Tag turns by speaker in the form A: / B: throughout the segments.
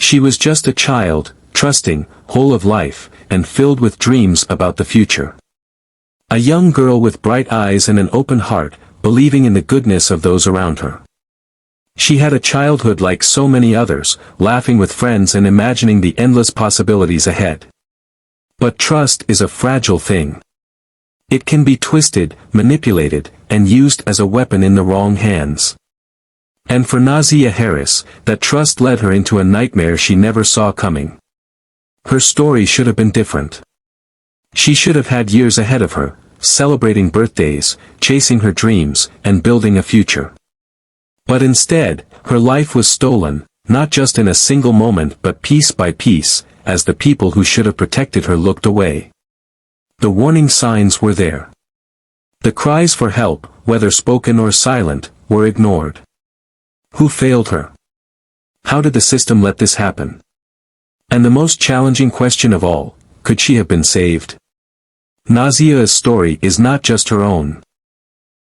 A: She was just a child, trusting, whole of life, and filled with dreams about the future. A young girl with bright eyes and an open heart, believing in the goodness of those around her. She had a childhood like so many others, laughing with friends and imagining the endless possibilities ahead. But trust is a fragile thing. It can be twisted, manipulated, and used as a weapon in the wrong hands. And for Nazia Harris, that trust led her into a nightmare she never saw coming. Her story should have been different. She should have had years ahead of her, celebrating birthdays, chasing her dreams, and building a future. But instead, her life was stolen, not just in a single moment but piece by piece, as the people who should have protected her looked away. The warning signs were there. The cries for help, whether spoken or silent, were ignored. Who failed her? How did the system let this happen? And the most challenging question of all, could she have been saved? Nazia's story is not just her own.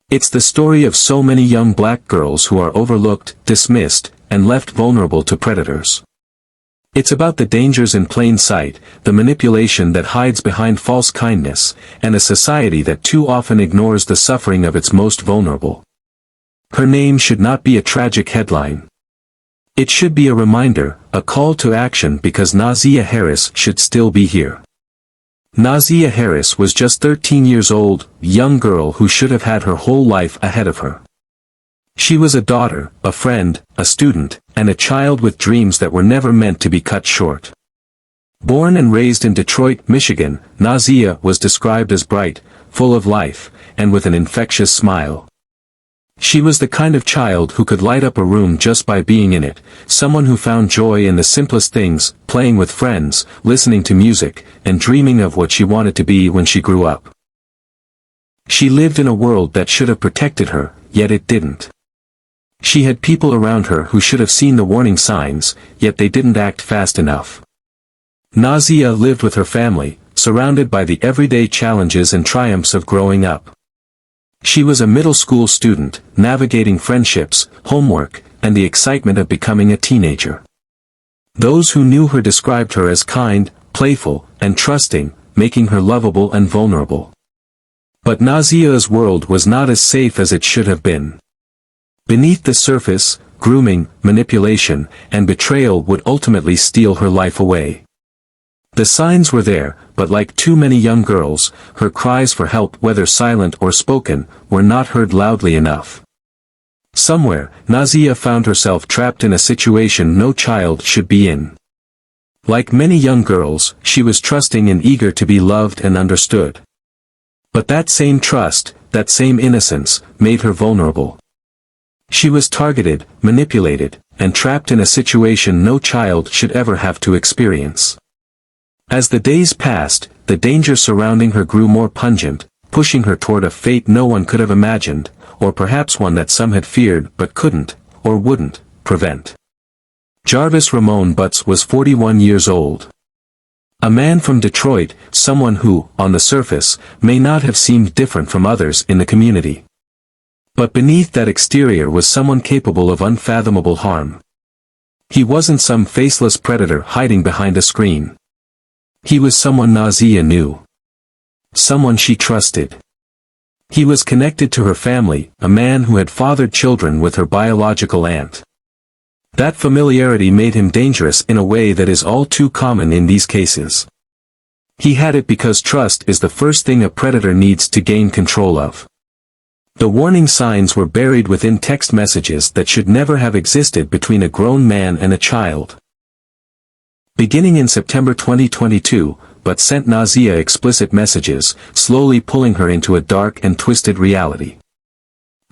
A: It's the story of so many young black girls who are overlooked, dismissed, and left vulnerable to predators. It's about the dangers in plain sight, the manipulation that hides behind false kindness, and a society that too often ignores the suffering of its most vulnerable. Her name should not be a tragic headline. It should be a reminder, a call to action, because Nazia Harris should still be here. Nazia Harris was just 13 years old, young girl who should have had her whole life ahead of her. She was a daughter, a friend, a student, and a child with dreams that were never meant to be cut short. Born and raised in Detroit, Michigan, Nazia was described as bright, full of life, and with an infectious smile. She was the kind of child who could light up a room just by being in it, someone who found joy in the simplest things, playing with friends, listening to music, and dreaming of what she wanted to be when she grew up. She lived in a world that should have protected her, yet it didn't. She had people around her who should have seen the warning signs, yet they didn't act fast enough. Nazia lived with her family, surrounded by the everyday challenges and triumphs of growing up. She was a middle school student, navigating friendships, homework, and the excitement of becoming a teenager. Those who knew her described her as kind, playful, and trusting, making her lovable and vulnerable. But Nazia's world was not as safe as it should have been. Beneath the surface, grooming, manipulation, and betrayal would ultimately steal her life away. The signs were there, but like too many young girls, her cries for help, whether silent or spoken, were not heard loudly enough. Somewhere, Nazia found herself trapped in a situation no child should be in. Like many young girls, she was trusting and eager to be loved and understood. But that same trust, that same innocence, made her vulnerable. She was targeted, manipulated, and trapped in a situation no child should ever have to experience. As the days passed, the danger surrounding her grew more pungent, pushing her toward a fate no one could have imagined, or perhaps one that some had feared but couldn't, or wouldn't, prevent. Jarvis Ramon Butts was 41 years old. A man from Detroit, someone who, on the surface, may not have seemed different from others in the community. But beneath that exterior was someone capable of unfathomable harm. He wasn't some faceless predator hiding behind a screen. He was someone Nazia knew. Someone she trusted. He was connected to her family, a man who had fathered children with her biological aunt. That familiarity made him dangerous in a way that is all too common in these cases. He had it because trust is the first thing a predator needs to gain control of. The warning signs were buried within text messages that should never have existed between a grown man and a child. Beginning in September 2022, Butts sent Nazia explicit messages, slowly pulling her into a dark and twisted reality.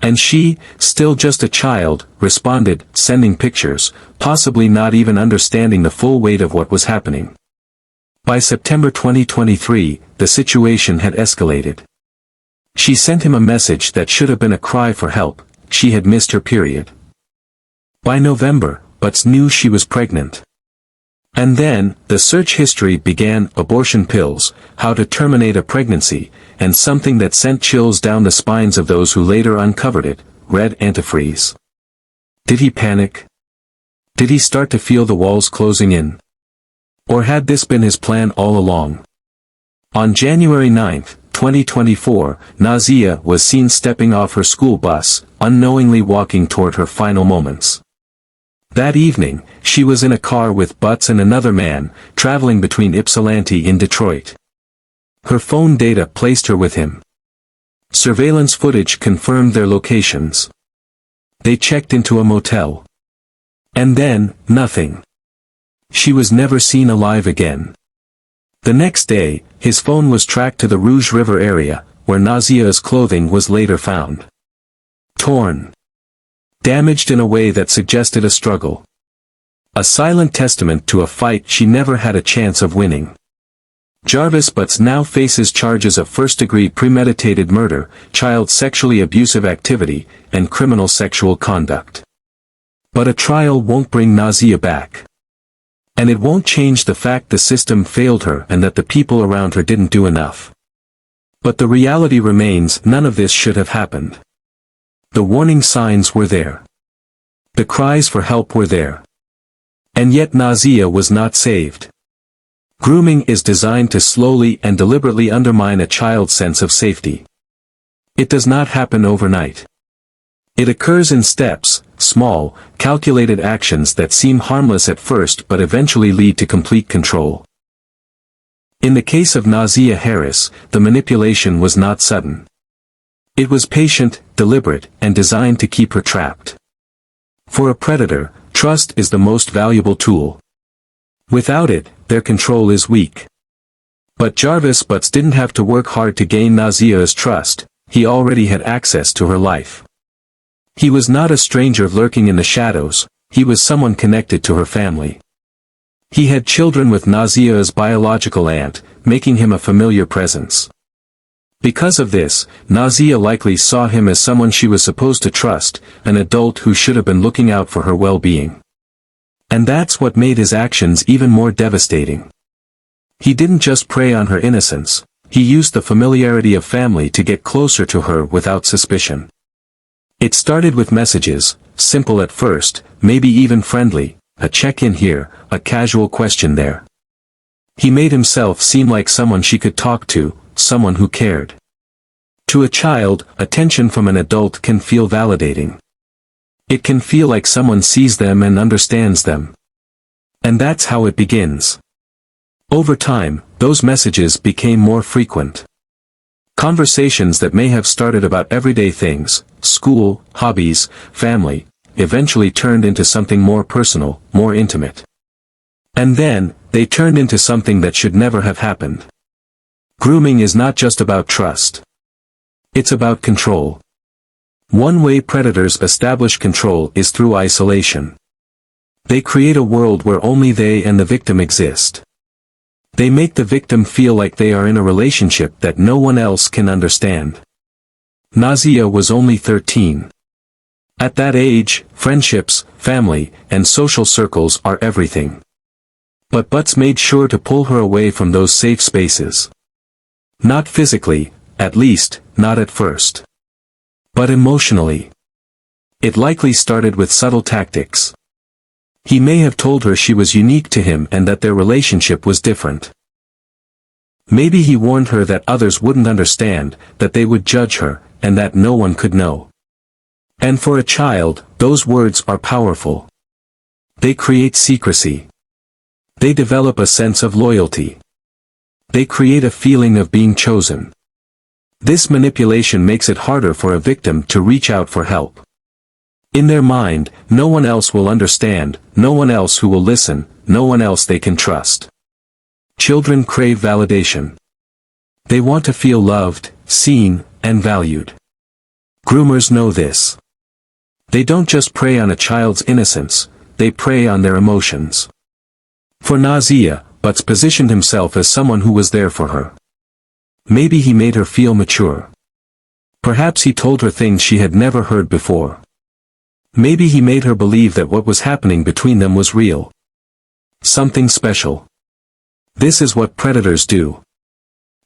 A: And she, still just a child, responded, sending pictures, possibly not even understanding the full weight of what was happening. By September 2023, the situation had escalated. She sent him a message that should have been a cry for help: she had missed her period. By November, Butts knew she was pregnant. And then, the search history began: abortion pills, how to terminate a pregnancy, and something that sent chills down the spines of those who later uncovered it: red antifreeze. Did he panic? Did he start to feel the walls closing in? Or had this been his plan all along? On January 9, 2024, Nazia was seen stepping off her school bus, unknowingly walking toward her final moments. That evening, she was in a car with Butts and another man, traveling between Ypsilanti in Detroit. Her phone data placed her with him. Surveillance footage confirmed their locations. They checked into a motel. And then, nothing. She was never seen alive again. The next day, his phone was tracked to the Rouge River area, where Nazia's clothing was later found. Torn. Damaged in a way that suggested a struggle. A silent testament to a fight she never had a chance of winning. Jarvis Butts now faces charges of first-degree premeditated murder, child sexually abusive activity, and criminal sexual conduct. But a trial won't bring Nazia back. And it won't change the fact the system failed her and that the people around her didn't do enough. But the reality remains, none of this should have happened. The warning signs were there. The cries for help were there. And yet Nazia was not saved. Grooming is designed to slowly and deliberately undermine a child's sense of safety. It does not happen overnight. It occurs in steps, small, calculated actions that seem harmless at first but eventually lead to complete control. In the case of Nazia Harris, the manipulation was not sudden. It was patient, deliberate, and designed to keep her trapped. For a predator, trust is the most valuable tool. Without it, their control is weak. But Jarvis Butts didn't have to work hard to gain Nazia's trust, he already had access to her life. He was not a stranger lurking in the shadows, he was someone connected to her family. He had children with Nazia's biological aunt, making him a familiar presence. Because of this, Nazia likely saw him as someone she was supposed to trust, an adult who should have been looking out for her well-being. And that's what made his actions even more devastating. He didn't just prey on her innocence, he used the familiarity of family to get closer to her without suspicion. It started with messages, simple at first, maybe even friendly, a check-in here, a casual question there. He made himself seem like someone she could talk to, someone who cared. To a child, attention from an adult can feel validating. It can feel like someone sees them and understands them. And that's how it begins. Over time, those messages became more frequent. Conversations that may have started about everyday things, school, hobbies, family, eventually turned into something more personal, more intimate. And then, they turned into something that should never have happened. Grooming is not just about trust. It's about control. One way predators establish control is through isolation. They create a world where only they and the victim exist. They make the victim feel like they are in a relationship that no one else can understand. Nazia was only 13. At that age, friendships, family, and social circles are everything. But Butts made sure to pull her away from those safe spaces. Not physically, at least, not at first. But emotionally. It likely started with subtle tactics. He may have told her she was unique to him and that their relationship was different. Maybe he warned her that others wouldn't understand, that they would judge her, and that no one could know. And for a child, those words are powerful. They create secrecy. They develop a sense of loyalty. They create a feeling of being chosen. This manipulation makes it harder for a victim to reach out for help. In their mind, no one else will understand, no one else who will listen, no one else they can trust. Children crave validation. They want to feel loved, seen, and valued. Groomers know this. They don't just prey on a child's innocence, they prey on their emotions. For Nazia, Butts positioned himself as someone who was there for her. Maybe he made her feel mature. Perhaps he told her things she had never heard before. Maybe he made her believe that what was happening between them was real. Something special. This is what predators do.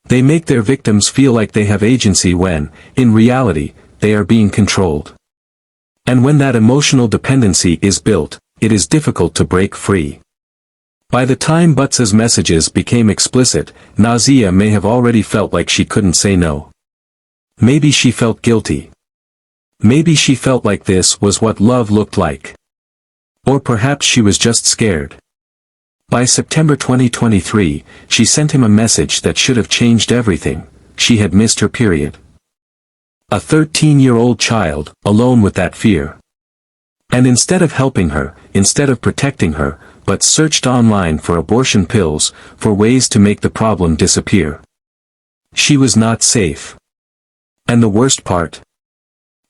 A: They make their victims feel like they have agency when, in reality, they are being controlled. And when that emotional dependency is built, it is difficult to break free. By the time Butts's messages became explicit, Nazia may have already felt like she couldn't say no. Maybe she felt guilty. Maybe she felt like this was what love looked like. Or perhaps she was just scared. By September 2023, she sent him a message that should have changed everything. She had missed her period. A 13-year-old child, alone with that fear. And instead of helping her, instead of protecting her, Butts searched online for abortion pills, for ways to make the problem disappear. She was not safe. And the worst part?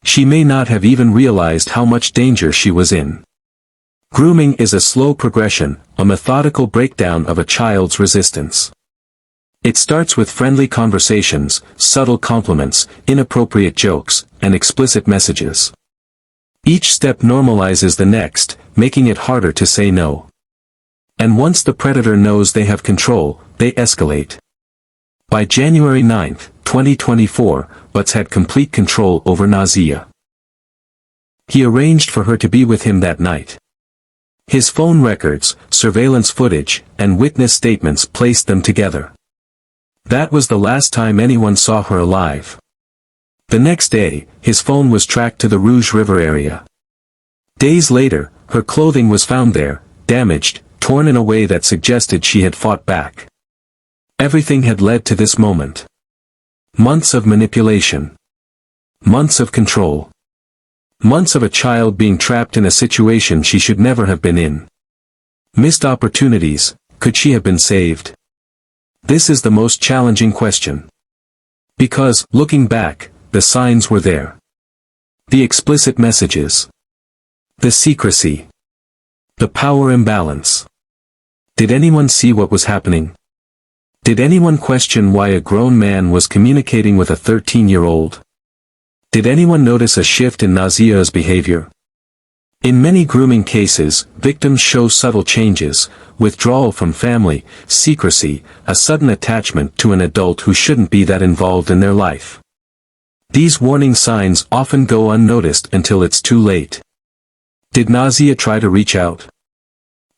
A: She may not have even realized how much danger she was in. Grooming is a slow progression, a methodical breakdown of a child's resistance. It starts with friendly conversations, subtle compliments, inappropriate jokes, and explicit messages. Each step normalizes the next, making it harder to say no. And once the predator knows they have control, they escalate. By January 9, 2024, Butts had complete control over Nazia. He arranged for her to be with him that night. His phone records, surveillance footage, and witness statements placed them together. That was the last time anyone saw her alive. The next day, his phone was tracked to the Rouge River area. Days later, her clothing was found there, damaged, torn in a way that suggested she had fought back. Everything had led to this moment. Months of manipulation. Months of control. Months of a child being trapped in a situation she should never have been in. Missed opportunities, could she have been saved? This is the most challenging question. Because, looking back, the signs were there. The explicit messages. The secrecy. The power imbalance. Did anyone see what was happening? Did anyone question why a grown man was communicating with a 13-year-old? Did anyone notice a shift in Nazia's behavior? In many grooming cases, victims show subtle changes: withdrawal from family, secrecy, a sudden attachment to an adult who shouldn't be that involved in their life. These warning signs often go unnoticed until it's too late. Did Nazia try to reach out?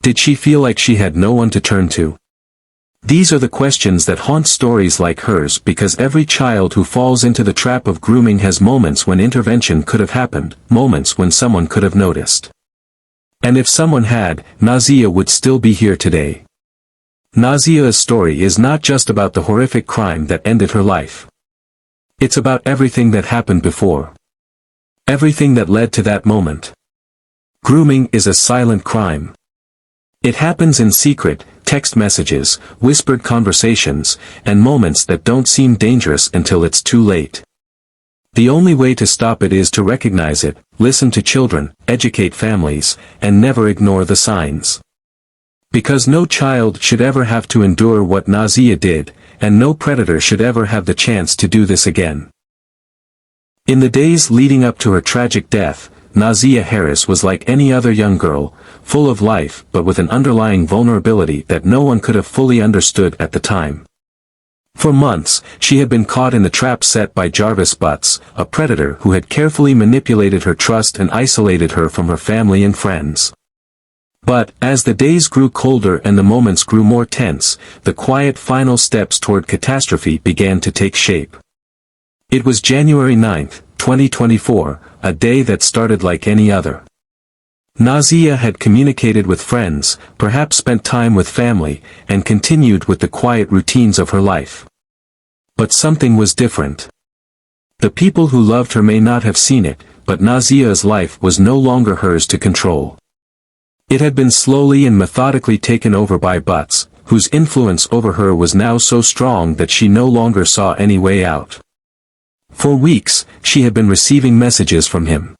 A: Did she feel like she had no one to turn to? These are the questions that haunt stories like hers, because every child who falls into the trap of grooming has moments when intervention could have happened, moments when someone could have noticed. And if someone had, Nazia would still be here today. Nazia's story is not just about the horrific crime that ended her life. It's about everything that happened before. Everything that led to that moment. Grooming is a silent crime. It happens in secret, text messages, whispered conversations, and moments that don't seem dangerous until it's too late. The only way to stop it is to recognize it, listen to children, educate families, and never ignore the signs. Because no child should ever have to endure what Nazia did, and no predator should ever have the chance to do this again. In the days leading up to her tragic death, Nazia Harris was like any other young girl, full of life but with an underlying vulnerability that no one could have fully understood at the time. For months, she had been caught in the trap set by Jarvis Butts, a predator who had carefully manipulated her trust and isolated her from her family and friends. But, as the days grew colder and the moments grew more tense, the quiet final steps toward catastrophe began to take shape. It was January 9, 2024, a day that started like any other. Nazia had communicated with friends, perhaps spent time with family, and continued with the quiet routines of her life. But something was different. The people who loved her may not have seen it, but Nazia's life was no longer hers to control. It had been slowly and methodically taken over by Butts, whose influence over her was now so strong that she no longer saw any way out. For weeks, she had been receiving messages from him.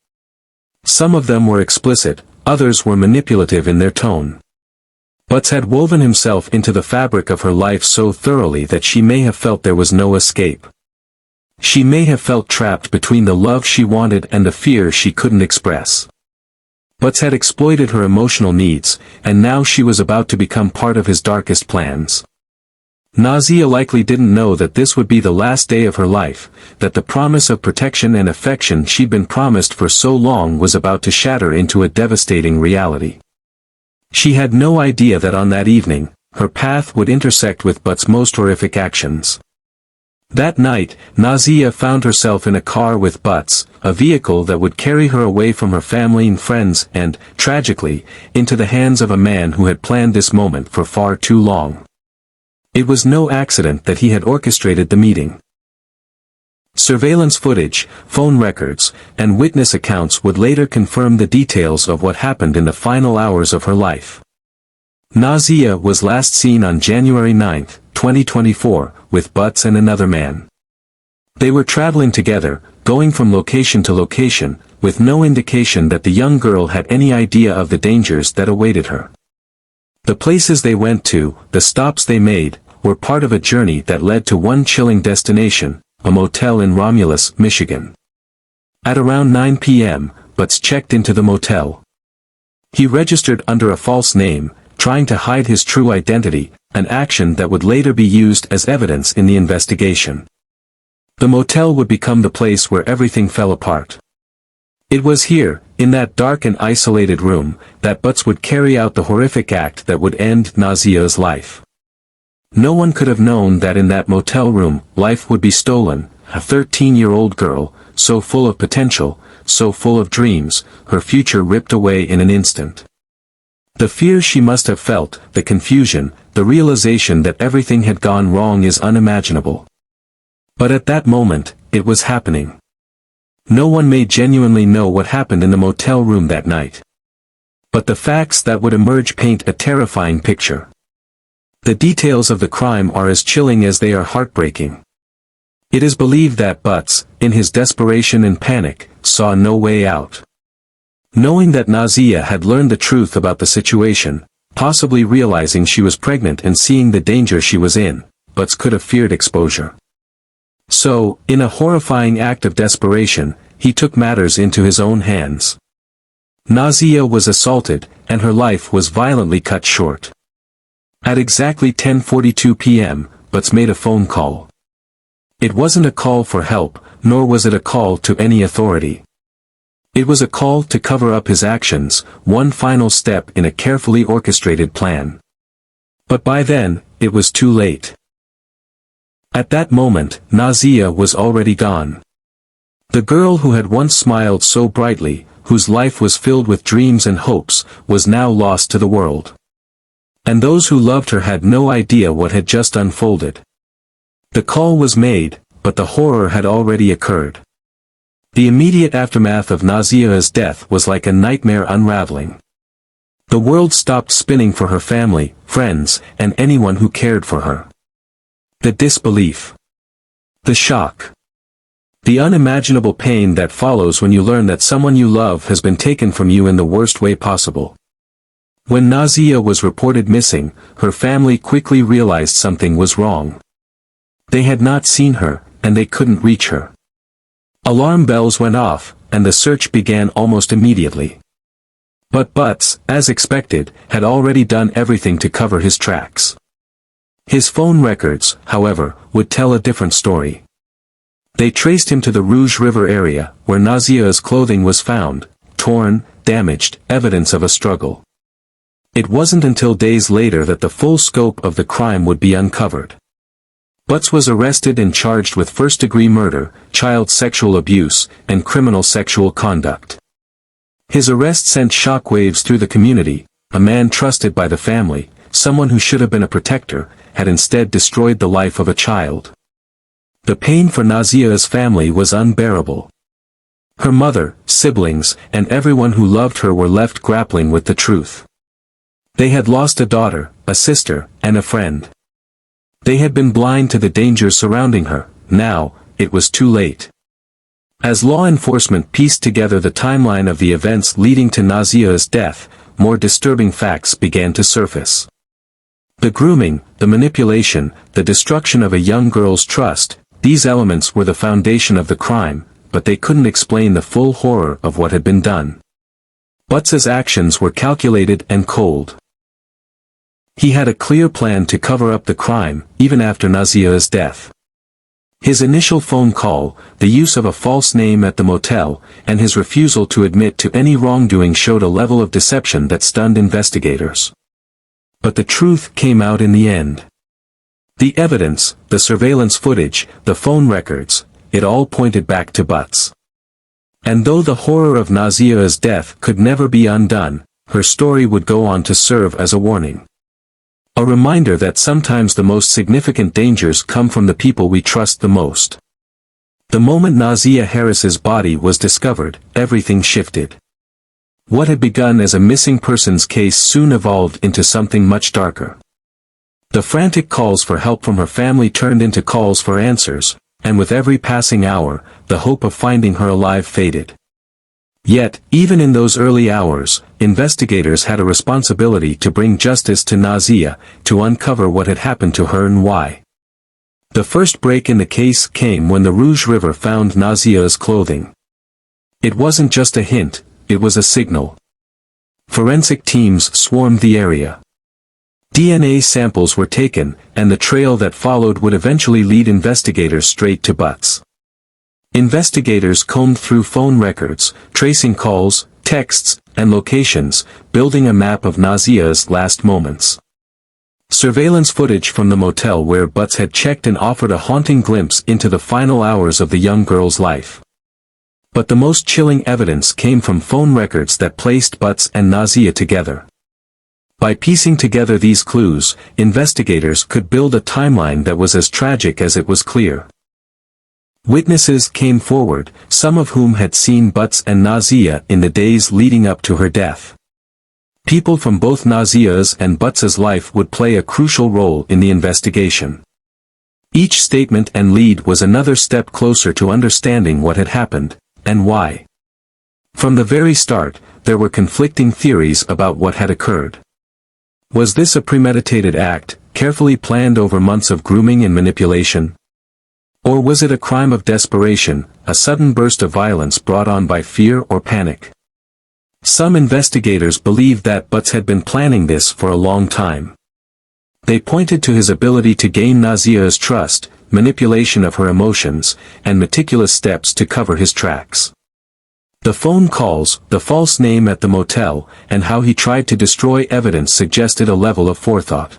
A: Some of them were explicit, others were manipulative in their tone. Butts had woven himself into the fabric of her life so thoroughly that she may have felt there was no escape. She may have felt trapped between the love she wanted and the fear she couldn't express. Butts had exploited her emotional needs, and now she was about to become part of his darkest plans. Nazia likely didn't know that this would be the last day of her life, that the promise of protection and affection she'd been promised for so long was about to shatter into a devastating reality. She had no idea that on that evening, her path would intersect with Butt's most horrific actions. That night, Nazia found herself in a car with Butts, a vehicle that would carry her away from her family and friends and, tragically, into the hands of a man who had planned this moment for far too long. It was no accident that he had orchestrated the meeting. Surveillance footage, phone records, and witness accounts would later confirm the details of what happened in the final hours of her life. Nazia was last seen on January 9, 2024, with Butts and another man. They were traveling together, going from location to location, with no indication that the young girl had any idea of the dangers that awaited her. The places they went to, the stops they made, were part of a journey that led to one chilling destination, a motel in Romulus, Michigan. At around 9 p.m., Butts checked into the motel. He registered under a false name, trying to hide his true identity, an action that would later be used as evidence in the investigation. The motel would become the place where everything fell apart. It was here, in that dark and isolated room, that Butts would carry out the horrific act that would end Nazia's life. No one could have known that in that motel room, life would be stolen, a 13-year-old girl, so full of potential, so full of dreams, her future ripped away in an instant. The fear she must have felt, the confusion, the realization that everything had gone wrong is unimaginable. But at that moment, it was happening. No one may genuinely know what happened in the motel room that night. But the facts that would emerge paint a terrifying picture. The details of the crime are as chilling as they are heartbreaking. It is believed that Butts, in his desperation and panic, saw no way out. Knowing that Nazia had learned the truth about the situation, possibly realizing she was pregnant and seeing the danger she was in, Butts could have feared exposure. So, in a horrifying act of desperation, he took matters into his own hands. Nazia was assaulted, and her life was violently cut short. At exactly 10:42 p.m., Butts made a phone call. It wasn't a call for help, nor was it a call to any authority. It was a call to cover up his actions, one final step in a carefully orchestrated plan. But by then, it was too late. At that moment, Nazia was already gone. The girl who had once smiled so brightly, whose life was filled with dreams and hopes, was now lost to the world. And those who loved her had no idea what had just unfolded. The call was made, but the horror had already occurred. The immediate aftermath of Nazia's death was like a nightmare unraveling. The world stopped spinning for her family, friends, and anyone who cared for her. The disbelief. The shock. The unimaginable pain that follows when you learn that someone you love has been taken from you in the worst way possible. When Nazia was reported missing, her family quickly realized something was wrong. They had not seen her, and they couldn't reach her. Alarm bells went off, and the search began almost immediately. But Butts, as expected, had already done everything to cover his tracks. His phone records, however, would tell a different story. They traced him to the Rouge River area, where Nazia's clothing was found, torn, damaged, evidence of a struggle. It wasn't until days later that the full scope of the crime would be uncovered. Butts was arrested and charged with first-degree murder, child sexual abuse, and criminal sexual conduct. His arrest sent shockwaves through the community. A man trusted by the family, someone who should have been a protector, had instead destroyed the life of a child. The pain for Nazia's family was unbearable. Her mother, siblings, and everyone who loved her were left grappling with the truth. They had lost a daughter, a sister, and a friend. They had been blind to the dangers surrounding her. Now, it was too late. As law enforcement pieced together the timeline of the events leading to Nazia's death, more disturbing facts began to surface. The grooming, the manipulation, the destruction of a young girl's trust, these elements were the foundation of the crime, but they couldn't explain the full horror of what had been done. Butts's actions were calculated and cold. He had a clear plan to cover up the crime, even after Nazia's death. His initial phone call, the use of a false name at the motel, and his refusal to admit to any wrongdoing showed a level of deception that stunned investigators. But the truth came out in the end. The evidence, the surveillance footage, the phone records, it all pointed back to Butts. And though the horror of Nazia's death could never be undone, her story would go on to serve as a warning. A reminder that sometimes the most significant dangers come from the people we trust the most. The moment Nazia Harris's body was discovered, everything shifted. What had begun as a missing persons case soon evolved into something much darker. The frantic calls for help from her family turned into calls for answers, and with every passing hour, the hope of finding her alive faded. Yet, even in those early hours, investigators had a responsibility to bring justice to Nazia, to uncover what had happened to her and why. The first break in the case came when the Rouge River found Nazia's clothing. It wasn't just a hint, it was a signal. Forensic teams swarmed the area. DNA samples were taken, and the trail that followed would eventually lead investigators straight to Butts. Investigators combed through phone records, tracing calls, texts, and locations, building a map of Nazia's last moments. Surveillance footage from the motel where Butts had checked and offered a haunting glimpse into the final hours of the young girl's life. But the most chilling evidence came from phone records that placed Butts and Nazia together. By piecing together these clues, investigators could build a timeline that was as tragic as it was clear. Witnesses came forward, some of whom had seen Butts and Nazia in the days leading up to her death. People from both Nazia's and Butts's life would play a crucial role in the investigation. Each statement and lead was another step closer to understanding what had happened, and why. From the very start, there were conflicting theories about what had occurred. Was this a premeditated act, carefully planned over months of grooming and manipulation? Or was it a crime of desperation, a sudden burst of violence brought on by fear or panic? Some investigators believed that Butts had been planning this for a long time. They pointed to his ability to gain Nazia's trust, manipulation of her emotions, and meticulous steps to cover his tracks. The phone calls, the false name at the motel, and how he tried to destroy evidence suggested a level of forethought.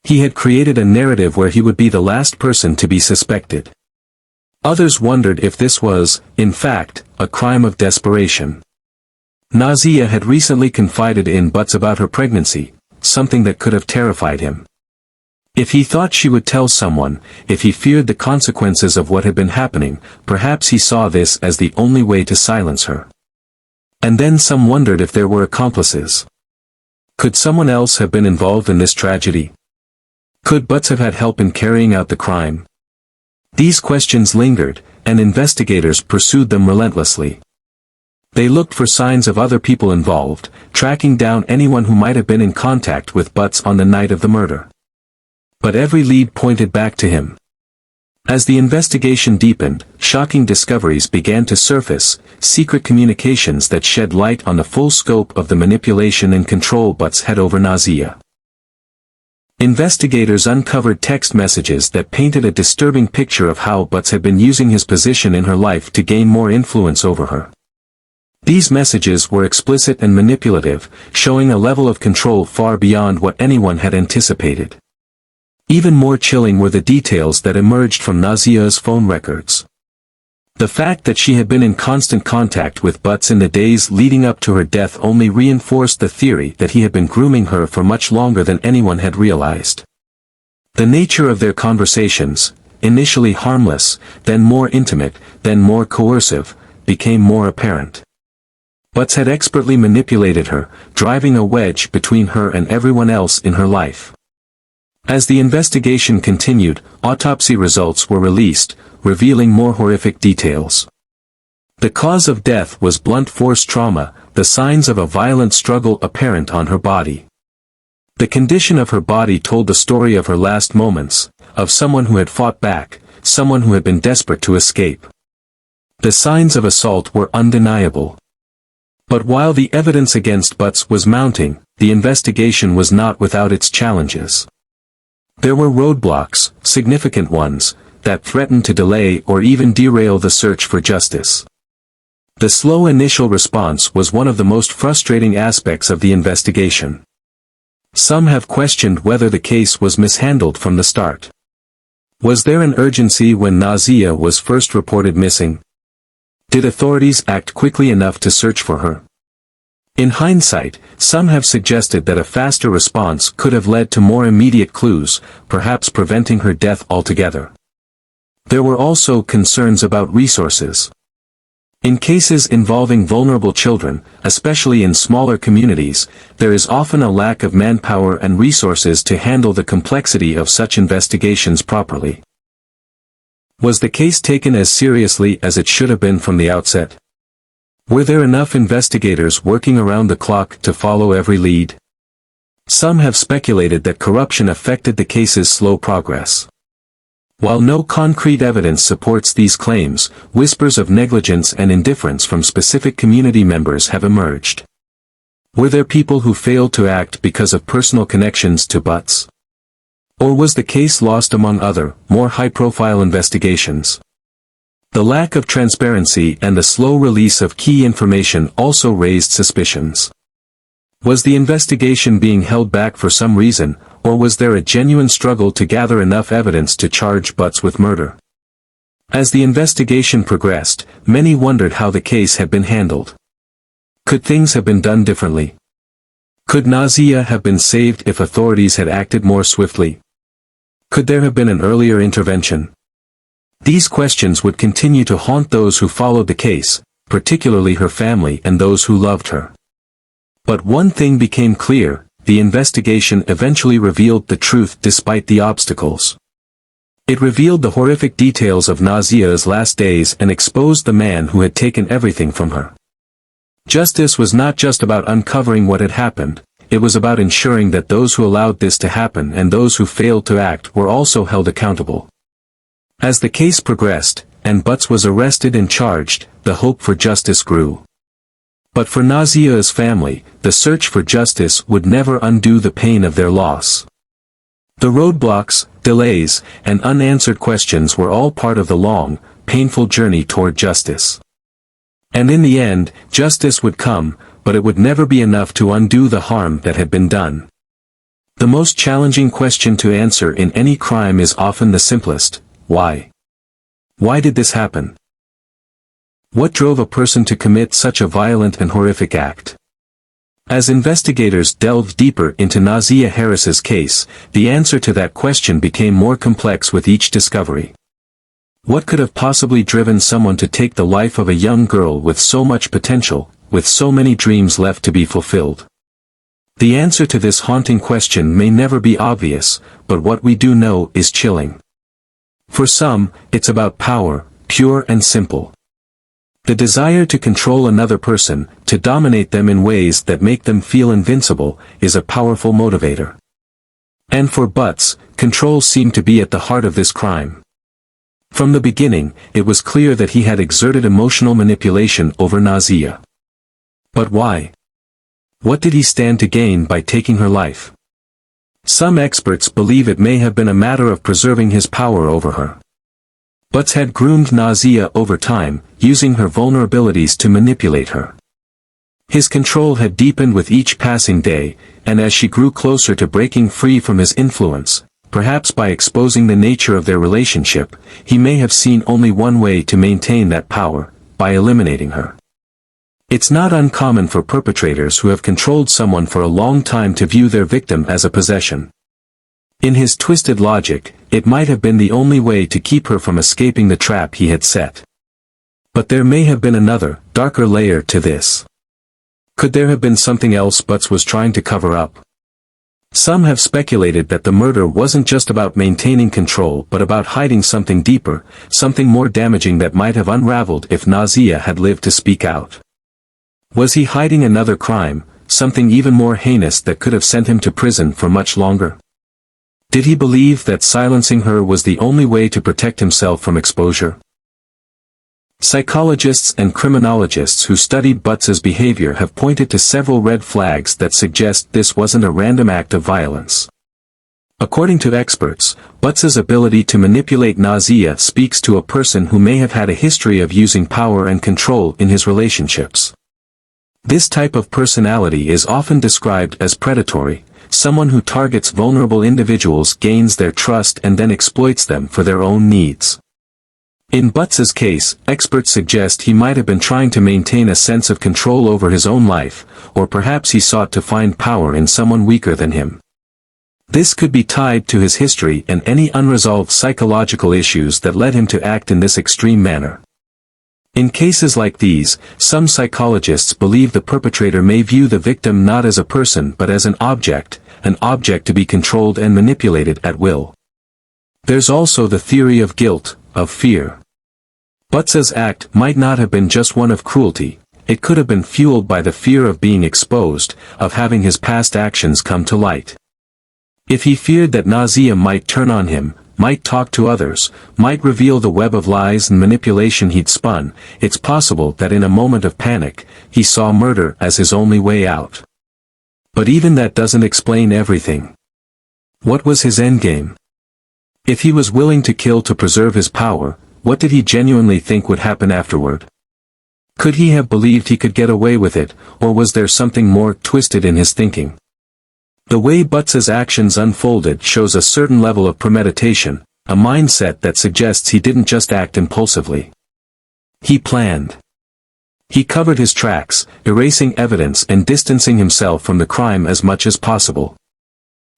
A: He had created a narrative where he would be the last person to be suspected. Others wondered if this was, in fact, a crime of desperation. Nazia had recently confided in Butts about her pregnancy, something that could have terrified him. If he thought she would tell someone, if he feared the consequences of what had been happening, perhaps he saw this as the only way to silence her. And then some wondered if there were accomplices. Could someone else have been involved in this tragedy? Could Butts have had help in carrying out the crime? These questions lingered, and investigators pursued them relentlessly. They looked for signs of other people involved, tracking down anyone who might have been in contact with Butts on the night of the murder. But every lead pointed back to him. As the investigation deepened, shocking discoveries began to surface, secret communications that shed light on the full scope of the manipulation and control Butts had over Nazia. Investigators uncovered text messages that painted a disturbing picture of how Butts had been using his position in her life to gain more influence over her. These messages were explicit and manipulative, showing a level of control far beyond what anyone had anticipated. Even more chilling were the details that emerged from Nazia's phone records. The fact that she had been in constant contact with Butts in the days leading up to her death only reinforced the theory that he had been grooming her for much longer than anyone had realized. The nature of their conversations, initially harmless, then more intimate, then more coercive, became more apparent. Butts had expertly manipulated her, driving a wedge between her and everyone else in her life. As the investigation continued, autopsy results were released, revealing more horrific details. The cause of death was blunt force trauma, the signs of a violent struggle apparent on her body. The condition of her body told the story of her last moments, of someone who had fought back, someone who had been desperate to escape. The signs of assault were undeniable. But while the evidence against Butts was mounting, the investigation was not without its challenges. There were roadblocks, significant ones, that threatened to delay or even derail the search for justice. The slow initial response was one of the most frustrating aspects of the investigation. Some have questioned whether the case was mishandled from the start. Was there an urgency when Nazia was first reported missing? Did authorities act quickly enough to search for her? In hindsight, some have suggested that a faster response could have led to more immediate clues, perhaps preventing her death altogether. There were also concerns about resources. In cases involving vulnerable children, especially in smaller communities, there is often a lack of manpower and resources to handle the complexity of such investigations properly. Was the case taken as seriously as it should have been from the outset? Were there enough investigators working around the clock to follow every lead? Some have speculated that corruption affected the case's slow progress. While no concrete evidence supports these claims, whispers of negligence and indifference from specific community members have emerged. Were there people who failed to act because of personal connections to Butts? Or was the case lost among other, more high-profile investigations? The lack of transparency and the slow release of key information also raised suspicions. Was the investigation being held back for some reason, or was there a genuine struggle to gather enough evidence to charge Butts with murder? As the investigation progressed, many wondered how the case had been handled. Could things have been done differently? Could Nazia have been saved if authorities had acted more swiftly? Could there have been an earlier intervention? These questions would continue to haunt those who followed the case, particularly her family and those who loved her. But one thing became clear: the investigation eventually revealed the truth despite the obstacles. It revealed the horrific details of Nazia's last days and exposed the man who had taken everything from her. Justice was not just about uncovering what had happened, it was about ensuring that those who allowed this to happen and those who failed to act were also held accountable. As the case progressed, and Butts was arrested and charged, the hope for justice grew. But for Nazia's family, the search for justice would never undo the pain of their loss. The roadblocks, delays, and unanswered questions were all part of the long, painful journey toward justice. And in the end, justice would come, but it would never be enough to undo the harm that had been done. The most challenging question to answer in any crime is often the simplest: why? Why did this happen? What drove a person to commit such a violent and horrific act? As investigators delved deeper into Nazia Harris's case, the answer to that question became more complex with each discovery. What could have possibly driven someone to take the life of a young girl with so much potential, with so many dreams left to be fulfilled? The answer to this haunting question may never be obvious, but what we do know is chilling. For some, it's about power, pure and simple. The desire to control another person, to dominate them in ways that make them feel invincible, is a powerful motivator. And for Butts, control seemed to be at the heart of this crime. From the beginning, it was clear that he had exerted emotional manipulation over Nazia. But why? What did he stand to gain by taking her life? Some experts believe it may have been a matter of preserving his power over her. Butts had groomed Nazia over time, using her vulnerabilities to manipulate her. His control had deepened with each passing day, and as she grew closer to breaking free from his influence, perhaps by exposing the nature of their relationship, he may have seen only one way to maintain that power: by eliminating her. It's not uncommon for perpetrators who have controlled someone for a long time to view their victim as a possession. In his twisted logic, it might have been the only way to keep her from escaping the trap he had set. But there may have been another, darker layer to this. Could there have been something else Butts was trying to cover up? Some have speculated that the murder wasn't just about maintaining control but about hiding something deeper, something more damaging that might have unraveled if Nazia had lived to speak out. Was he hiding another crime, something even more heinous that could have sent him to prison for much longer? Did he believe that silencing her was the only way to protect himself from exposure? Psychologists and criminologists who studied Butts's behavior have pointed to several red flags that suggest this wasn't a random act of violence. According to experts, Butz's ability to manipulate Nazia speaks to a person who may have had a history of using power and control in his relationships. This type of personality is often described as predatory, someone who targets vulnerable individuals, gains their trust and then exploits them for their own needs. In Butz's case, experts suggest he might have been trying to maintain a sense of control over his own life, or perhaps he sought to find power in someone weaker than him. This could be tied to his history and any unresolved psychological issues that led him to act in this extreme manner. In cases like these, some psychologists believe the perpetrator may view the victim not as a person but as an object to be controlled and manipulated at will. There's also the theory of guilt, of fear. Butz's act might not have been just one of cruelty, it could have been fueled by the fear of being exposed, of having his past actions come to light. If he feared that Nazia might turn on him, might talk to others, might reveal the web of lies and manipulation he'd spun, it's possible that in a moment of panic, he saw murder as his only way out. But even that doesn't explain everything. What was his endgame? If he was willing to kill to preserve his power, what did he genuinely think would happen afterward? Could he have believed he could get away with it, or was there something more twisted in his thinking? The way Butz's actions unfolded shows a certain level of premeditation, a mindset that suggests he didn't just act impulsively. He planned. He covered his tracks, erasing evidence and distancing himself from the crime as much as possible.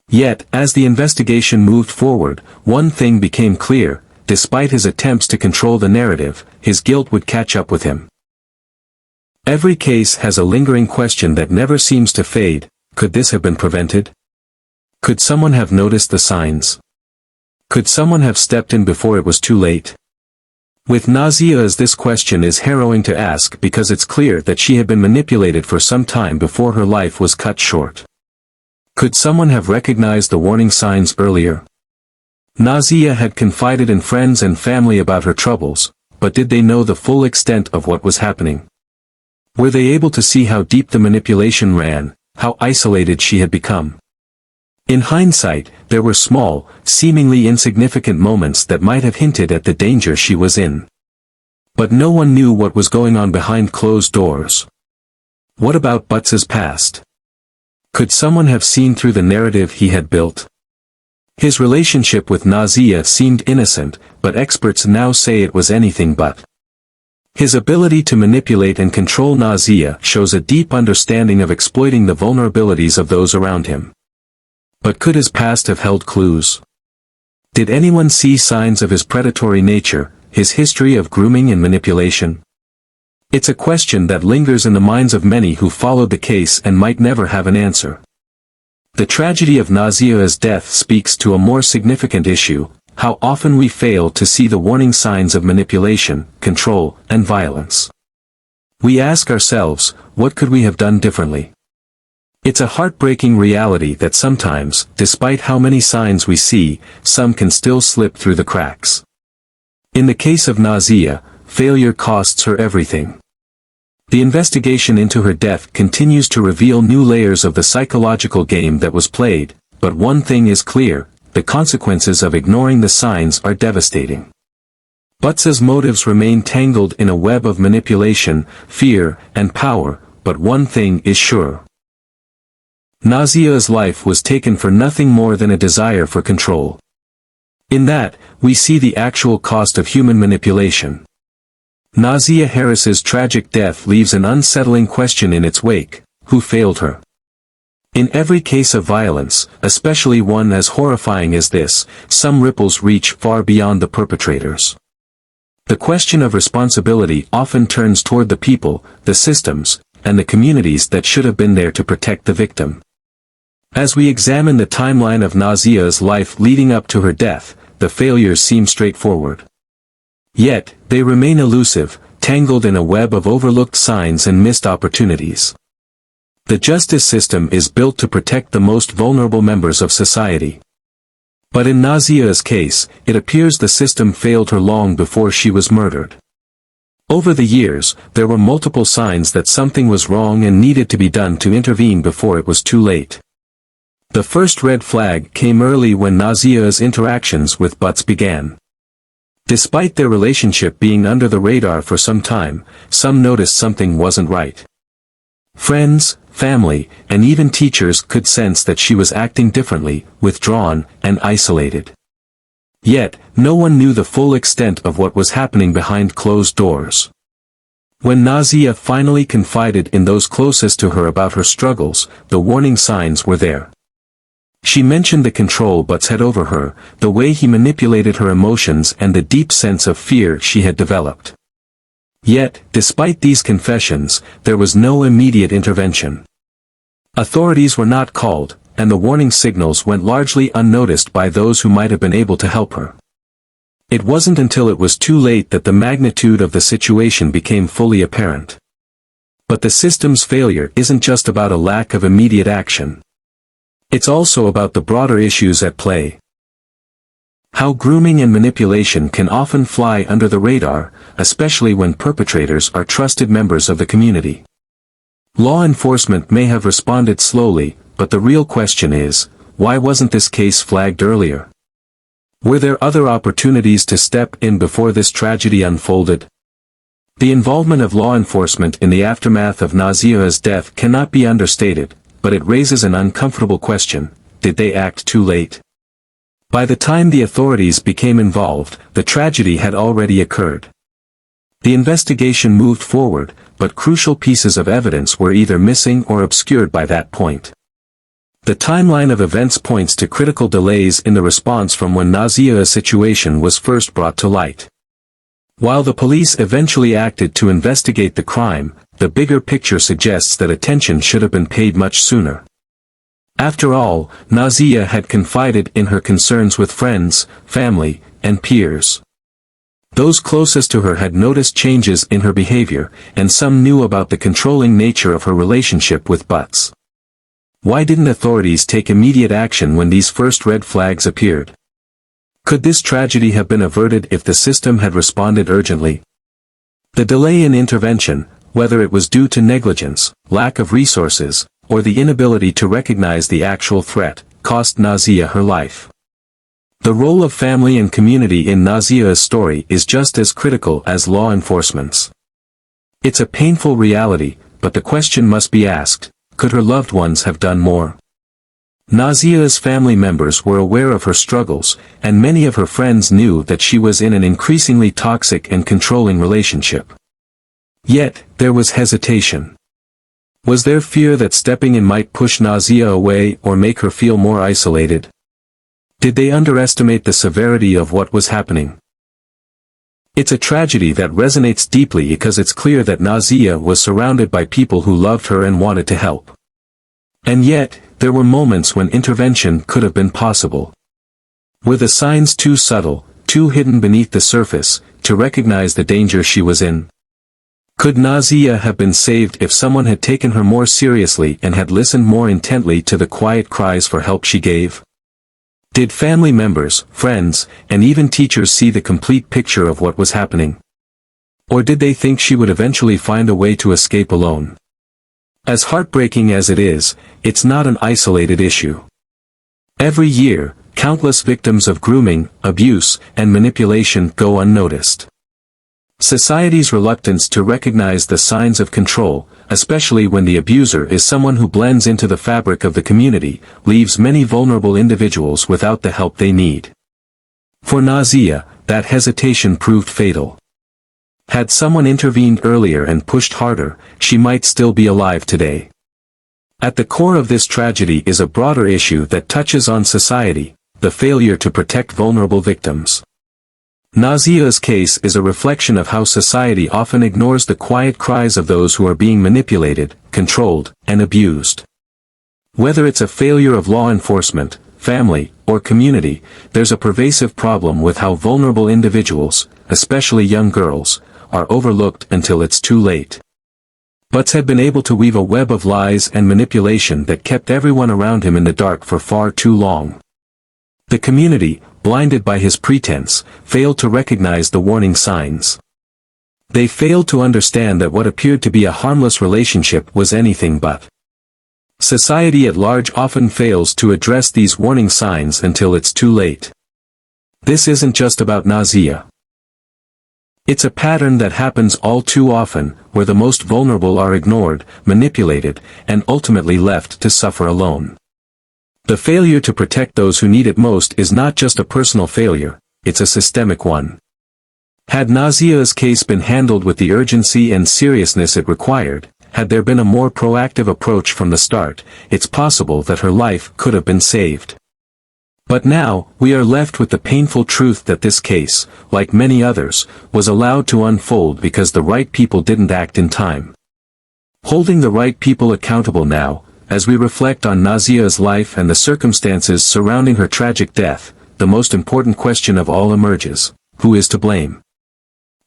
A: Yet, as the investigation moved forward, one thing became clear: despite his attempts to control the narrative, his guilt would catch up with him. Every case has a lingering question that never seems to fade: could this have been prevented? Could someone have noticed the signs? Could someone have stepped in before it was too late? With Nazia, this question is harrowing to ask because it's clear that she had been manipulated for some time before her life was cut short. Could someone have recognized the warning signs earlier? Nazia had confided in friends and family about her troubles, but did they know the full extent of what was happening? Were they able to see how deep the manipulation ran, how isolated she had become? In hindsight, there were small, seemingly insignificant moments that might have hinted at the danger she was in. But no one knew what was going on behind closed doors. What about Butz's past? Could someone have seen through the narrative he had built? His relationship with Nazia seemed innocent, but experts now say it was anything but. His ability to manipulate and control Nazia shows a deep understanding of exploiting the vulnerabilities of those around him. But could his past have held clues? Did anyone see signs of his predatory nature, his history of grooming and manipulation? It's a question that lingers in the minds of many who followed the case and might never have an answer. The tragedy of Nazia's death speaks to a more significant issue: how often we fail to see the warning signs of manipulation, control, and violence. We ask ourselves, what could we have done differently? It's a heartbreaking reality that sometimes, despite how many signs we see, some can still slip through the cracks. In the case of Nazia, failure costs her everything. The investigation into her death continues to reveal new layers of the psychological game that was played, but one thing is clear: the consequences of ignoring the signs are devastating. Butz's motives remain tangled in a web of manipulation, fear, and power, but one thing is sure. Nazia's life was taken for nothing more than a desire for control. In that, we see the actual cost of human manipulation. Nazia Harris's tragic death leaves an unsettling question in its wake: who failed her? In every case of violence, especially one as horrifying as this, some ripples reach far beyond the perpetrators. The question of responsibility often turns toward the people, the systems, and the communities that should have been there to protect the victim. As we examine the timeline of Nazia's life leading up to her death, the failures seem straightforward. Yet, they remain elusive, tangled in a web of overlooked signs and missed opportunities. The justice system is built to protect the most vulnerable members of society. But in Nazia's case, it appears the system failed her long before she was murdered. Over the years, there were multiple signs that something was wrong and needed to be done to intervene before it was too late. The first red flag came early when Nazia's interactions with Butts began. Despite their relationship being under the radar for some time, some noticed something wasn't right. Friends, family, and even teachers could sense that she was acting differently, withdrawn, and isolated. Yet, no one knew the full extent of what was happening behind closed doors. When Nazia finally confided in those closest to her about her struggles, the warning signs were there. She mentioned the control Butts had over her, the way he manipulated her emotions and the deep sense of fear she had developed. Yet, despite these confessions, there was no immediate intervention. Authorities were not called, and the warning signals went largely unnoticed by those who might have been able to help her. It wasn't until it was too late that the magnitude of the situation became fully apparent. But the system's failure isn't just about a lack of immediate action. It's also about the broader issues at play. How grooming and manipulation can often fly under the radar, especially when perpetrators are trusted members of the community. Law enforcement may have responded slowly, but the real question is, why wasn't this case flagged earlier? Were there other opportunities to step in before this tragedy unfolded? The involvement of law enforcement in the aftermath of Nazia's death cannot be understated, but it raises an uncomfortable question: did they act too late? By the time the authorities became involved, the tragedy had already occurred. The investigation moved forward, but crucial pieces of evidence were either missing or obscured by that point. The timeline of events points to critical delays in the response from when Nazia's situation was first brought to light. While the police eventually acted to investigate the crime, the bigger picture suggests that attention should have been paid much sooner. After all, Nazia had confided in her concerns with friends, family, and peers. Those closest to her had noticed changes in her behavior, and some knew about the controlling nature of her relationship with Butts. Why didn't authorities take immediate action when these first red flags appeared? Could this tragedy have been averted if the system had responded urgently? The delay in intervention, whether it was due to negligence, lack of resources, or the inability to recognize the actual threat, cost Nazia her life. The role of family and community in Nazia's story is just as critical as law enforcement's. It's a painful reality, but the question must be asked: could her loved ones have done more? Nazia's family members were aware of her struggles, and many of her friends knew that she was in an increasingly toxic and controlling relationship. Yet, there was hesitation. Was there fear that stepping in might push Nazia away or make her feel more isolated? Did they underestimate the severity of what was happening? It's a tragedy that resonates deeply because it's clear that Nazia was surrounded by people who loved her and wanted to help. And yet, there were moments when intervention could have been possible. Were the signs too subtle, too hidden beneath the surface, to recognize the danger she was in? Could Nazia have been saved if someone had taken her more seriously and had listened more intently to the quiet cries for help she gave? Did family members, friends, and even teachers see the complete picture of what was happening? Or did they think she would eventually find a way to escape alone? As heartbreaking as it is, it's not an isolated issue. Every year, countless victims of grooming, abuse, and manipulation go unnoticed. Society's reluctance to recognize the signs of control, especially when the abuser is someone who blends into the fabric of the community, leaves many vulnerable individuals without the help they need. For Nazia, that hesitation proved fatal. Had someone intervened earlier and pushed harder, she might still be alive today. At the core of this tragedy is a broader issue that touches on society: the failure to protect vulnerable victims. Nazia's case is a reflection of how society often ignores the quiet cries of those who are being manipulated, controlled, and abused. Whether it's a failure of law enforcement, family, or community, there's a pervasive problem with how vulnerable individuals, especially young girls, are overlooked until it's too late. Butts had been able to weave a web of lies and manipulation that kept everyone around him in the dark for far too long. The community, blinded by his pretense, failed to recognize the warning signs. They failed to understand that what appeared to be a harmless relationship was anything but. Society at large often fails to address these warning signs until it's too late. This isn't just about nausea. It's a pattern that happens all too often, where the most vulnerable are ignored, manipulated, and ultimately left to suffer alone. The failure to protect those who need it most is not just a personal failure, it's a systemic one. Had Nausea's case been handled with the urgency and seriousness it required, had there been a more proactive approach from the start, it's possible that her life could have been saved. But now, we are left with the painful truth that this case, like many others, was allowed to unfold because the right people didn't act in time. Holding the right people accountable now, as we reflect on Nausea's life and the circumstances surrounding her tragic death, the most important question of all emerges: who is to blame?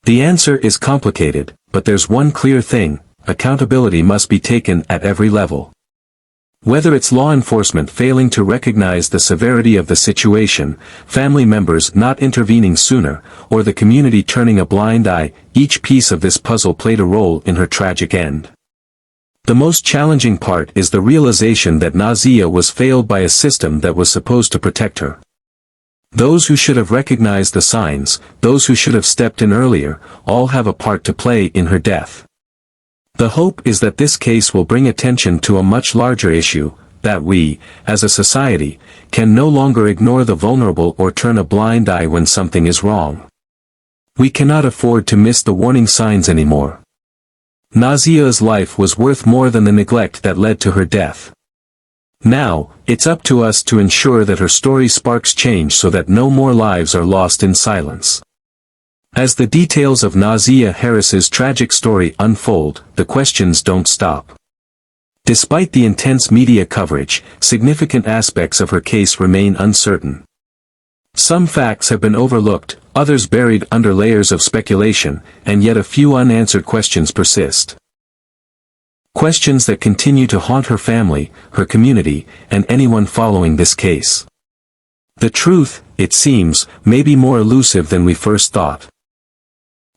A: The answer is complicated, but there's one clear thing: accountability must be taken at every level. Whether it's law enforcement failing to recognize the severity of the situation, family members not intervening sooner, or the community turning a blind eye, each piece of this puzzle played a role in her tragic end. The most challenging part is the realization that Nausea was failed by a system that was supposed to protect her. Those who should have recognized the signs, those who should have stepped in earlier, all have a part to play in her death. The hope is that this case will bring attention to a much larger issue, that we, as a society, can no longer ignore the vulnerable or turn a blind eye when something is wrong. We cannot afford to miss the warning signs anymore. Nausea's life was worth more than the neglect that led to her death. Now, it's up to us to ensure that her story sparks change so that no more lives are lost in silence. As the details of Nausea Harris's tragic story unfold, the questions don't stop. Despite the intense media coverage, significant aspects of her case remain uncertain. Some facts have been overlooked, others buried under layers of speculation, and yet a few unanswered questions persist. Questions that continue to haunt her family, her community, and anyone following this case. The truth, it seems, may be more elusive than we first thought.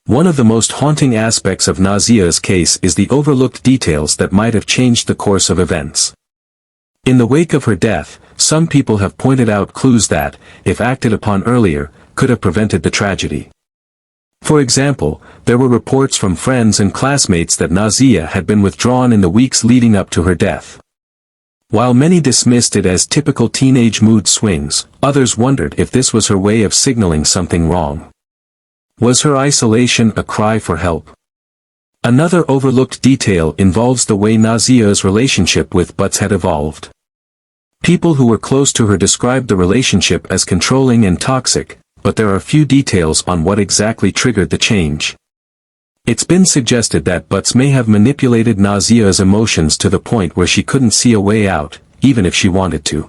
A: One of the most haunting aspects of Nausea's case is the overlooked details that might have changed the course of events. In the wake of her death, some people have pointed out clues that, if acted upon earlier, could have prevented the tragedy. For example, there were reports from friends and classmates that Nausea had been withdrawn in the weeks leading up to her death. While many dismissed it as typical teenage mood swings, others wondered if this was her way of signaling something wrong. Was her isolation a cry for help? Another overlooked detail involves the way Nausea's relationship with Butts had evolved. People who were close to her described the relationship as controlling and toxic, but there are few details on what exactly triggered the change. It's been suggested that Butts may have manipulated Nausea's emotions to the point where she couldn't see a way out, even if she wanted to.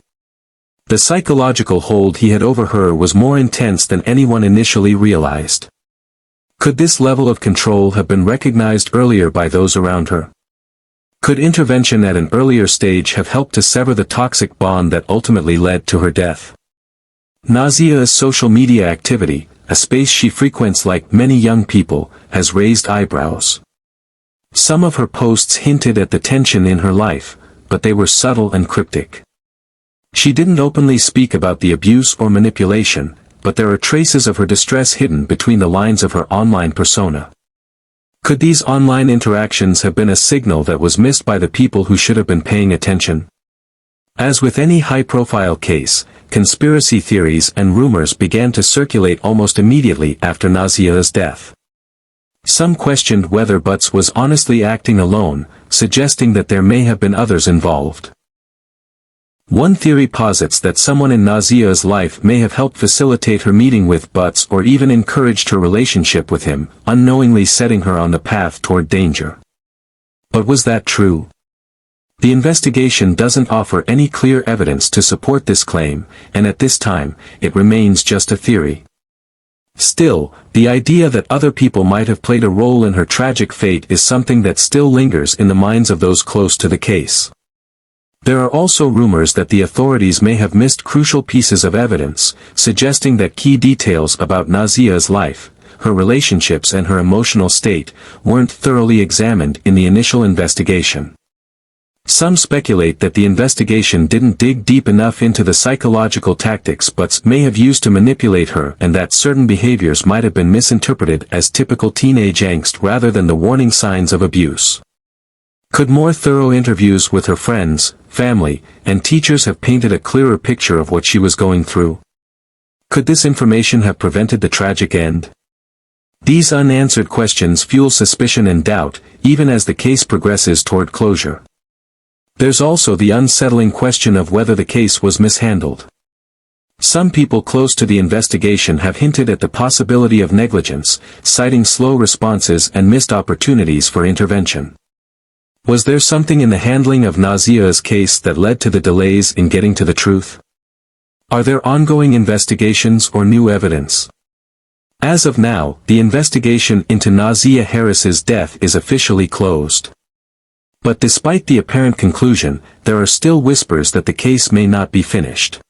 A: The psychological hold he had over her was more intense than anyone initially realized. Could this level of control have been recognized earlier by those around her? Could intervention at an earlier stage have helped to sever the toxic bond that ultimately led to her death? Nausea's social media activity, a space she frequents like many young people, has raised eyebrows. Some of her posts hinted at the tension in her life, but they were subtle and cryptic. She didn't openly speak about the abuse or manipulation, but there are traces of her distress hidden between the lines of her online persona. Could these online interactions have been a signal that was missed by the people who should have been paying attention? As with any high-profile case, conspiracy theories and rumors began to circulate almost immediately after Nausea's death. Some questioned whether Butts was honestly acting alone, suggesting that there may have been others involved. One theory posits that someone in Nausea's life may have helped facilitate her meeting with Butts or even encouraged her relationship with him, unknowingly setting her on the path toward danger. But was that true? The investigation doesn't offer any clear evidence to support this claim, and at this time, it remains just a theory. Still, the idea that other people might have played a role in her tragic fate is something that still lingers in the minds of those close to the case. There are also rumors that the authorities may have missed crucial pieces of evidence, suggesting that key details about Nausea's life, her relationships and her emotional state, weren't thoroughly examined in the initial investigation. Some speculate that the investigation didn't dig deep enough into the psychological tactics Butts may have used to manipulate her, and that certain behaviors might have been misinterpreted as typical teenage angst rather than the warning signs of abuse. Could more thorough interviews with her friends, family, and teachers have painted a clearer picture of what she was going through? Could this information have prevented the tragic end? These unanswered questions fuel suspicion and doubt, even as the case progresses toward closure. There's also the unsettling question of whether the case was mishandled. Some people close to the investigation have hinted at the possibility of negligence, citing slow responses and missed opportunities for intervention. Was there something in the handling of Nazia's case that led to the delays in getting to the truth? Are there ongoing investigations or new evidence? As of now, the investigation into Nazia Harris's death is officially closed. But despite the apparent conclusion, there are still whispers that the case may not be finished.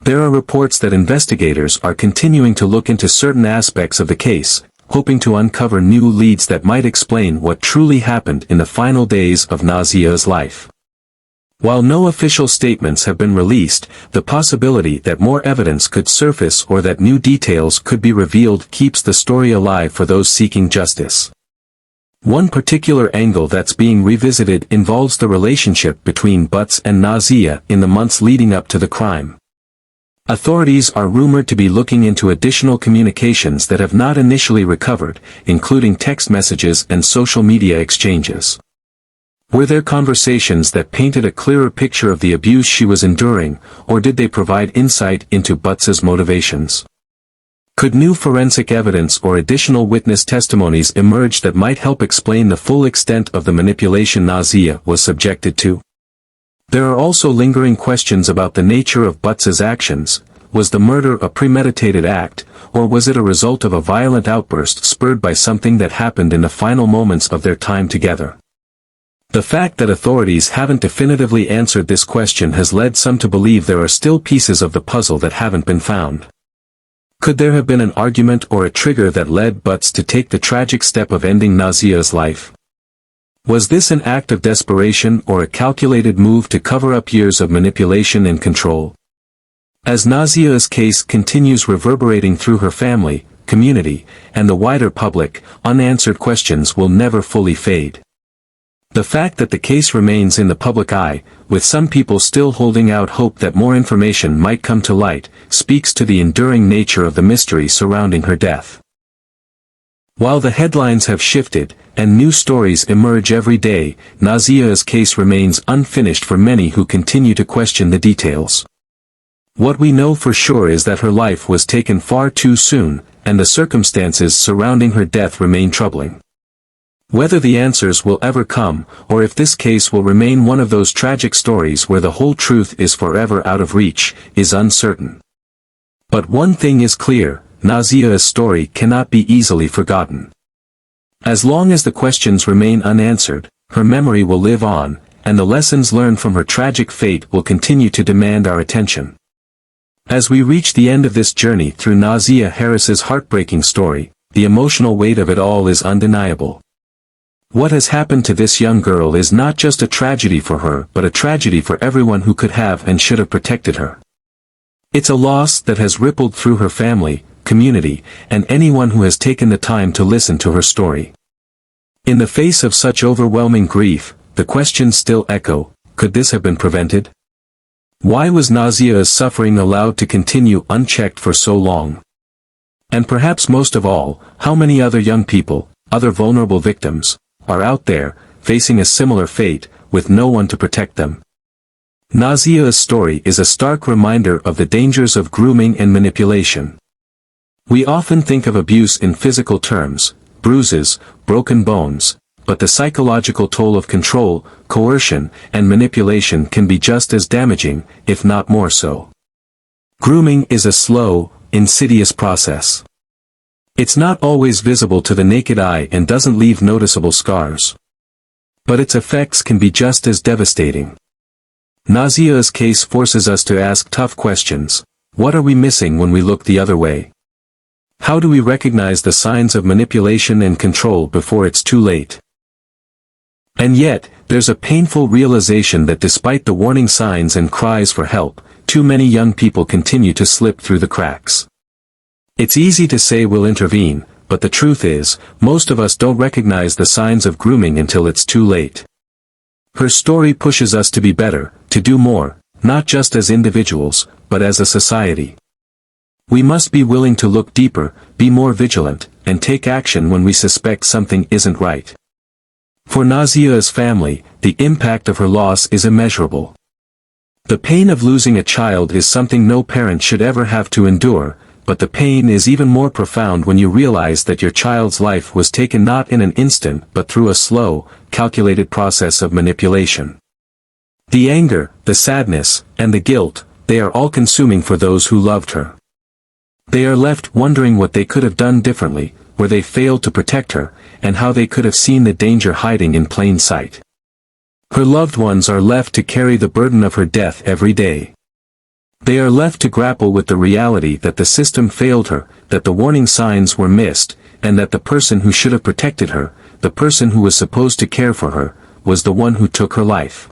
A: There are reports that investigators are continuing to look into certain aspects of the case, hoping to uncover new leads that might explain what truly happened in the final days of Nazia's life. While no official statements have been released, the possibility that more evidence could surface or that new details could be revealed keeps the story alive for those seeking justice. One particular angle that's being revisited involves the relationship between Butts and Nazia in the months leading up to the crime. Authorities are rumored to be looking into additional communications that have not initially recovered, including text messages and social media exchanges. Were there conversations that painted a clearer picture of the abuse she was enduring, or did they provide insight into Butts's motivations? Could new forensic evidence or additional witness testimonies emerge that might help explain the full extent of the manipulation Nazia was subjected to? There are also lingering questions about the nature of Butts's actions. Was the murder a premeditated act, or was it a result of a violent outburst spurred by something that happened in the final moments of their time together? The fact that authorities haven't definitively answered this question has led some to believe there are still pieces of the puzzle that haven't been found. Could there have been an argument or a trigger that led Butts to take the tragic step of ending Nazia's life? Was this an act of desperation or a calculated move to cover up years of manipulation and control? As Nazia's case continues reverberating through her family, community, and the wider public, unanswered questions will never fully fade. The fact that the case remains in the public eye, with some people still holding out hope that more information might come to light, speaks to the enduring nature of the mystery surrounding her death. While the headlines have shifted, and new stories emerge every day, Nazia's case remains unfinished for many who continue to question the details. What we know for sure is that her life was taken far too soon, and the circumstances surrounding her death remain troubling. Whether the answers will ever come, or if this case will remain one of those tragic stories where the whole truth is forever out of reach, is uncertain. But one thing is clear: Nazia's story cannot be easily forgotten. As long as the questions remain unanswered, her memory will live on, and the lessons learned from her tragic fate will continue to demand our attention. As we reach the end of this journey through Nazia Harris's heartbreaking story, the emotional weight of it all is undeniable. What has happened to this young girl is not just a tragedy for her but a tragedy for everyone who could have and should have protected her. It's a loss that has rippled through her family, community, and anyone who has taken the time to listen to her story. In the face of such overwhelming grief, the questions still echo: could this have been prevented? Why was Nazia's suffering allowed to continue unchecked for so long? And perhaps most of all, how many other young people, other vulnerable victims, are out there, facing a similar fate, with no one to protect them? Nazia's story is a stark reminder of the dangers of grooming and manipulation. We often think of abuse in physical terms: bruises, broken bones, but the psychological toll of control, coercion, and manipulation can be just as damaging, if not more so. Grooming is a slow, insidious process. It's not always visible to the naked eye and doesn't leave noticeable scars. But its effects can be just as devastating. Nazia's case forces us to ask tough questions. What are we missing when we look the other way? How do we recognize the signs of manipulation and control before it's too late? And yet, there's a painful realization that despite the warning signs and cries for help, too many young people continue to slip through the cracks. It's easy to say we'll intervene, but the truth is, most of us don't recognize the signs of grooming until it's too late. Her story pushes us to be better, to do more, not just as individuals, but as a society. We must be willing to look deeper, be more vigilant, and take action when we suspect something isn't right. For Nazia's family, the impact of her loss is immeasurable. The pain of losing a child is something no parent should ever have to endure, but the pain is even more profound when you realize that your child's life was taken not in an instant but through a slow, calculated process of manipulation. The anger, the sadness, and the guilt, they are all consuming for those who loved her. They are left wondering what they could have done differently, where they failed to protect her, and how they could have seen the danger hiding in plain sight. Her loved ones are left to carry the burden of her death every day. They are left to grapple with the reality that the system failed her, that the warning signs were missed, and that the person who should have protected her, the person who was supposed to care for her, was the one who took her life.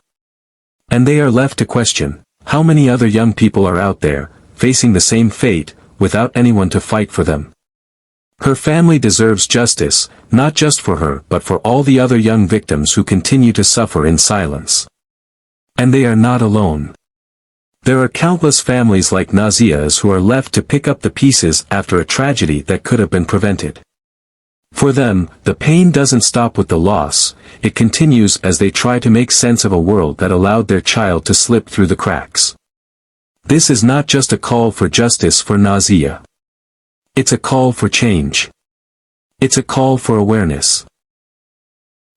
A: And they are left to question, how many other young people are out there, facing the same fate, without anyone to fight for them. Her family deserves justice, not just for her but for all the other young victims who continue to suffer in silence. And they are not alone. There are countless families like Nazia's who are left to pick up the pieces after a tragedy that could have been prevented. For them, the pain doesn't stop with the loss, it continues as they try to make sense of a world that allowed their child to slip through the cracks. This is not just a call for justice for Nazia. It's a call for change. It's a call for awareness.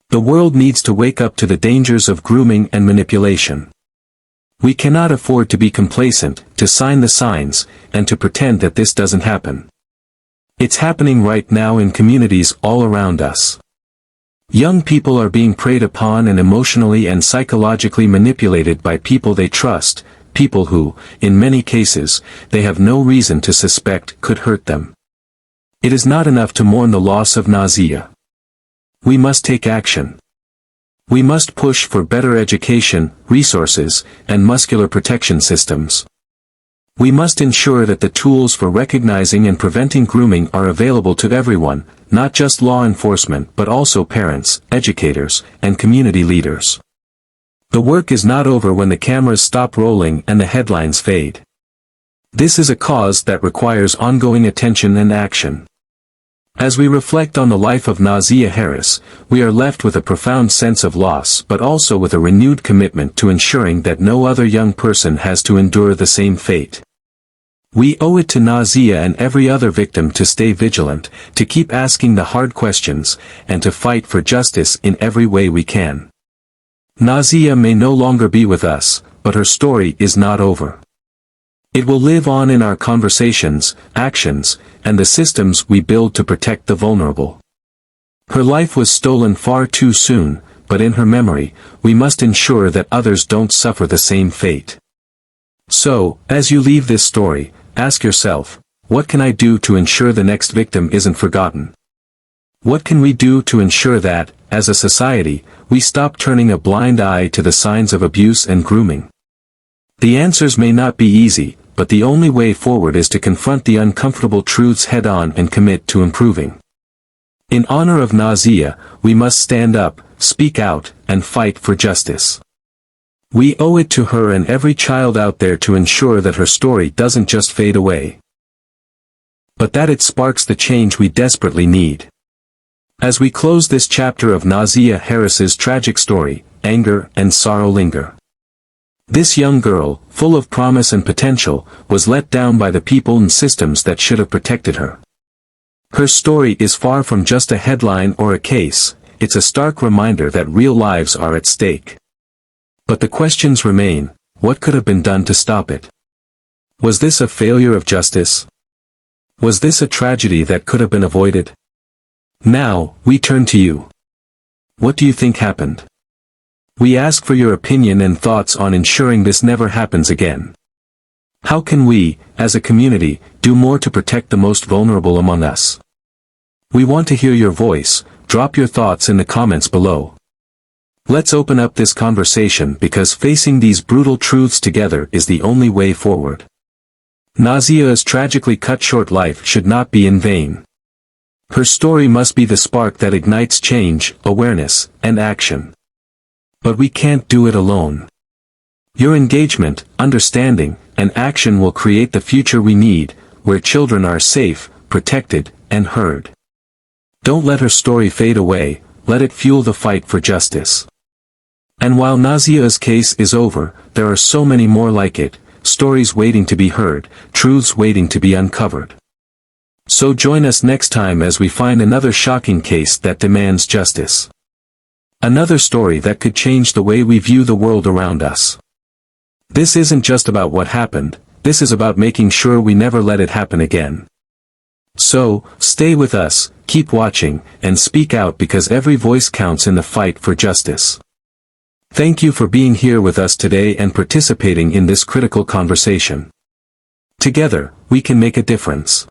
A: The world needs to wake up to the dangers of grooming and manipulation. We cannot afford to be complacent, to sign the signs, and to pretend that this doesn't happen. It's happening right now in communities all around us. Young people are being preyed upon and emotionally and psychologically manipulated by people they trust, people who, in many cases, they have no reason to suspect could hurt them. It is not enough to mourn the loss of Nazia. We must take action. We must push for better education, resources, and muscular protection systems. We must ensure that the tools for recognizing and preventing grooming are available to everyone, not just law enforcement but also parents, educators, and community leaders. The work is not over when the cameras stop rolling and the headlines fade. This is a cause that requires ongoing attention and action. As we reflect on the life of Nazia Harris, we are left with a profound sense of loss but also with a renewed commitment to ensuring that no other young person has to endure the same fate. We owe it to Nazia and every other victim to stay vigilant, to keep asking the hard questions, and to fight for justice in every way we can. Nazia may no longer be with us, but her story is not over. It will live on in our conversations, actions, and the systems we build to protect the vulnerable. Her life was stolen far too soon, but in her memory, we must ensure that others don't suffer the same fate. So, as you leave this story, ask yourself, what can I do to ensure the next victim isn't forgotten? What can we do to ensure that, as a society, we stop turning a blind eye to the signs of abuse and grooming? The answers may not be easy, but the only way forward is to confront the uncomfortable truths head-on and commit to improving. In honor of Nazia, we must stand up, speak out, and fight for justice. We owe it to her and every child out there to ensure that her story doesn't just fade away, but that it sparks the change we desperately need. As we close this chapter of Nazia Harris's tragic story, anger and sorrow linger. This young girl, full of promise and potential, was let down by the people and systems that should have protected her. Her story is far from just a headline or a case, it's a stark reminder that real lives are at stake. But the questions remain, what could have been done to stop it? Was this a failure of justice? Was this a tragedy that could have been avoided? Now, we turn to you. What do you think happened? We ask for your opinion and thoughts on ensuring this never happens again. How can we, as a community, do more to protect the most vulnerable among us? We want to hear your voice, drop your thoughts in the comments below. Let's open up this conversation because facing these brutal truths together is the only way forward. Nazia's tragically cut short life should not be in vain. Her story must be the spark that ignites change, awareness, and action. But we can't do it alone. Your engagement, understanding, and action will create the future we need, where children are safe, protected, and heard. Don't let her story fade away, let it fuel the fight for justice. And while Nazia's case is over, there are so many more like it, stories waiting to be heard, truths waiting to be uncovered. So join us next time as we find another shocking case that demands justice. Another story that could change the way we view the world around us. This isn't just about what happened, this is about making sure we never let it happen again. So, stay with us, keep watching, and speak out because every voice counts in the fight for justice. Thank you for being here with us today and participating in this critical conversation. Together, we can make a difference.